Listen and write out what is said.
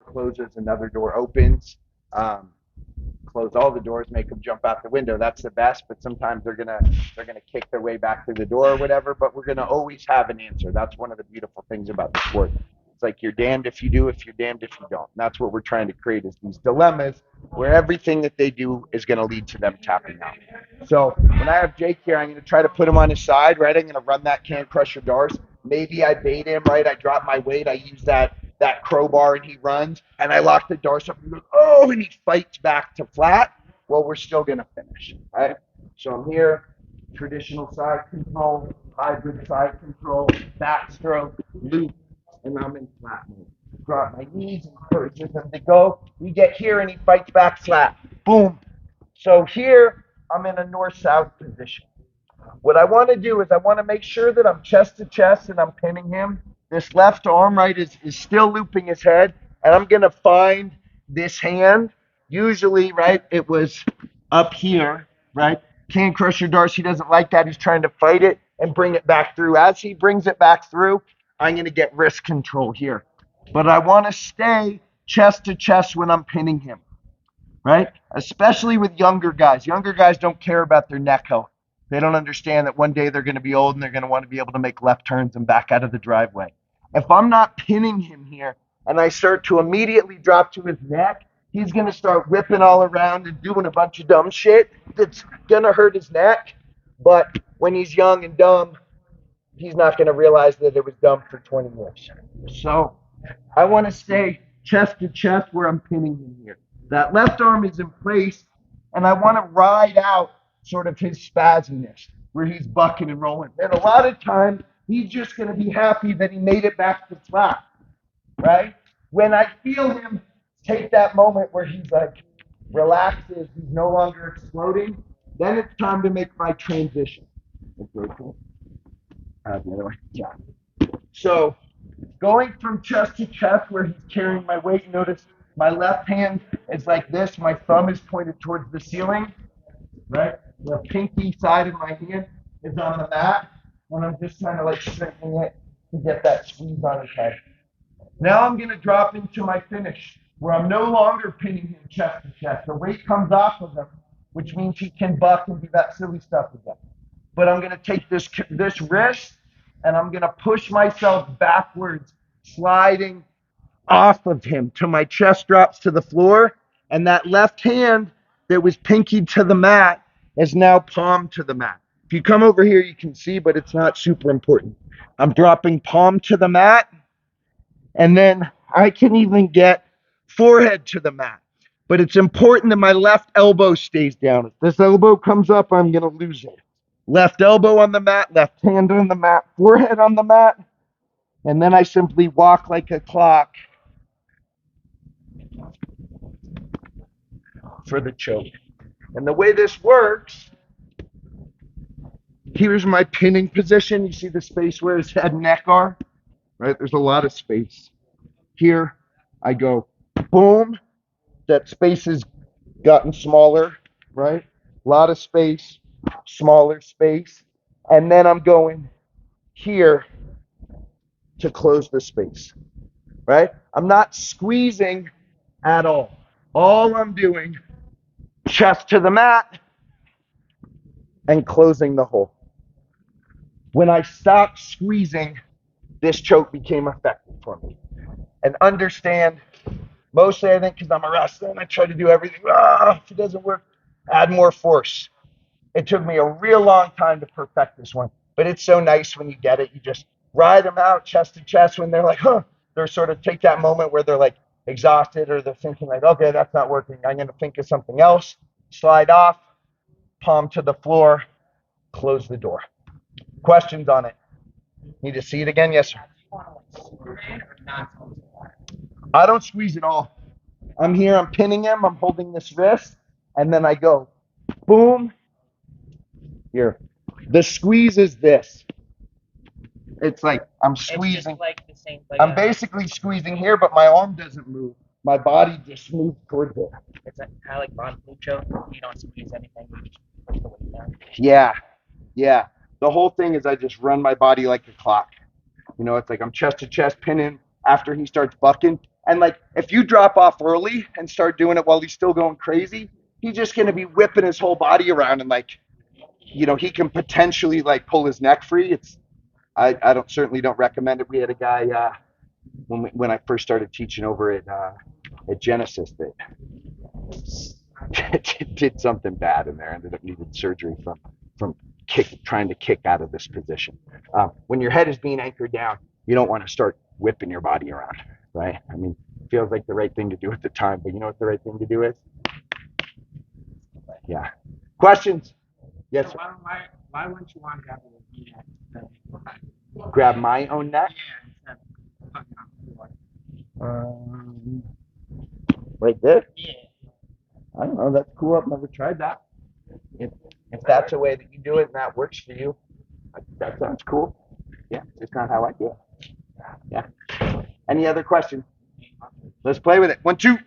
closes, another door opens. Close all the doors, make them jump out the window. That's the best, but sometimes they're gonna kick their way back through the door or whatever. But we're gonna always have an answer. That's one of the beautiful things about the sport. It's like you're damned if you do, if you're damned if you don't. And that's what we're trying to create is these dilemmas where everything that they do is going to lead to them tapping out. So when I have Jake here, I'm going to try to put him on his side, right? I'm going to run that can crusher Darce. Maybe I bait him, right? I drop my weight. I use that crowbar and he runs and I lock the Darce up and he goes, oh, and he fights back to flat. Well, we're still going to finish, right? So I'm here, traditional side control, hybrid side control, backstroke, loop, and I'm in flat mode. Drop my knees, encourages him to go. We get here and he fights back flat. Boom. So here I'm in a north-south position. What I want to do is I want to make sure that I'm chest to chest and I'm pinning him. This left arm, right, is still looping his head. And I'm going to find this hand. Usually, right, it was up here, right? Can Crusher Darce, he doesn't like that. He's trying to fight it and bring it back through. As he brings it back through, I'm going to get wrist control here. But I want to stay chest to chest when I'm pinning him, right? Especially with younger guys. Younger guys don't care about their neck health. They don't understand that one day they're going to be old and they're going to want to be able to make left turns and back out of the driveway. If I'm not pinning him here and I start to immediately drop to his neck, he's going to start whipping all around and doing a bunch of dumb shit that's going to hurt his neck. But when he's young and dumb, he's not going to realize that it was dumb for 20 years. So I want to stay chest to chest where I'm pinning him here. That left arm is in place, and I want to ride out sort of his spazziness where he's bucking and rolling. And a lot of times, he's just going to be happy that he made it back to flat, right? When I feel him take that moment where he's like relaxes, he's no longer exploding, then it's time to make my transition. Okay, cool. The other way. Yeah. So going from chest to chest where he's carrying my weight, notice my left hand is like this. My thumb is pointed towards the ceiling, right? The pinky side of my hand is on the mat, and I'm just kind of like straightening it to get that squeeze on his head. Now I'm going to drop into my finish where I'm no longer pinning him chest to chest. The weight comes off of him, which means he can buck and do that silly stuff again. But I'm going to take this wrist and I'm going to push myself backwards, sliding off of him till my chest drops to the floor. And that left hand that was pinky to the mat is now palm to the mat. If you come over here, you can see, but it's not super important. I'm dropping palm to the mat, and then I can even get forehead to the mat. But it's important that my left elbow stays down. If this elbow comes up, I'm going to lose it. Left elbow on the mat, left hand on the mat, forehead on the mat, and then I simply walk like a clock for the choke. And the way this works, here's my pinning position. You see the space where his head and neck are, right? There's a lot of space. Here, I go boom. That space has gotten smaller, right? A lot of space, smaller space. And then I'm going here to close the space, right? I'm not squeezing at all. All I'm doing, chest to the mat and closing the hole. When I stopped squeezing, this choke became effective for me. And understand, mostly I think because I'm a wrestler and I try to do everything. If it doesn't work, add more force. It took me a real long time to perfect this one, but it's so nice when you get it. You just ride them out chest to chest when they're like, they're sort of take that moment where they're like exhausted or they're thinking like, okay, that's not working. I'm going to think of something else. Slide off, palm to the floor, close the door. Questions on it? Need to see it again? Yes, sir. I don't squeeze at all. I'm here, I'm pinning him, I'm holding this wrist, and then I go, boom, here. The squeeze is this. It's like I'm squeezing. Like the same, like I'm basically squeezing here, but my arm doesn't move. My body just moves towards it. It's kind of like Von Lucho. You don't squeeze anything, you just push the weight down. Yeah, yeah. The whole thing is I just run my body like a clock. You know, it's like I'm chest to chest pinning after he starts bucking, And like, if you drop off early and start doing it while he's still going crazy, he's just going to be whipping his whole body around and like, he can potentially like pull his neck free. I don't certainly don't recommend it. We had a guy when I first started teaching over at Genesis that did something bad in there. Ended up needing surgery from trying to kick out of this position. When your head is being anchored down, you don't want to start whipping your body around, right? I mean, it feels like the right thing to do at the time, but you know what the right thing to do is? Yeah. Questions? Yes. So why wouldn't you want to grab a neck? Grab my own neck? Yeah, instead of fucking on the floor. Um, like this? Yeah. I don't know. That's cool. I've never tried that. If, if that's a way that you do it and that works for you, that sounds cool. Yeah, it's not how I do it. Yeah. Any other questions? Let's play with it. 1, 2.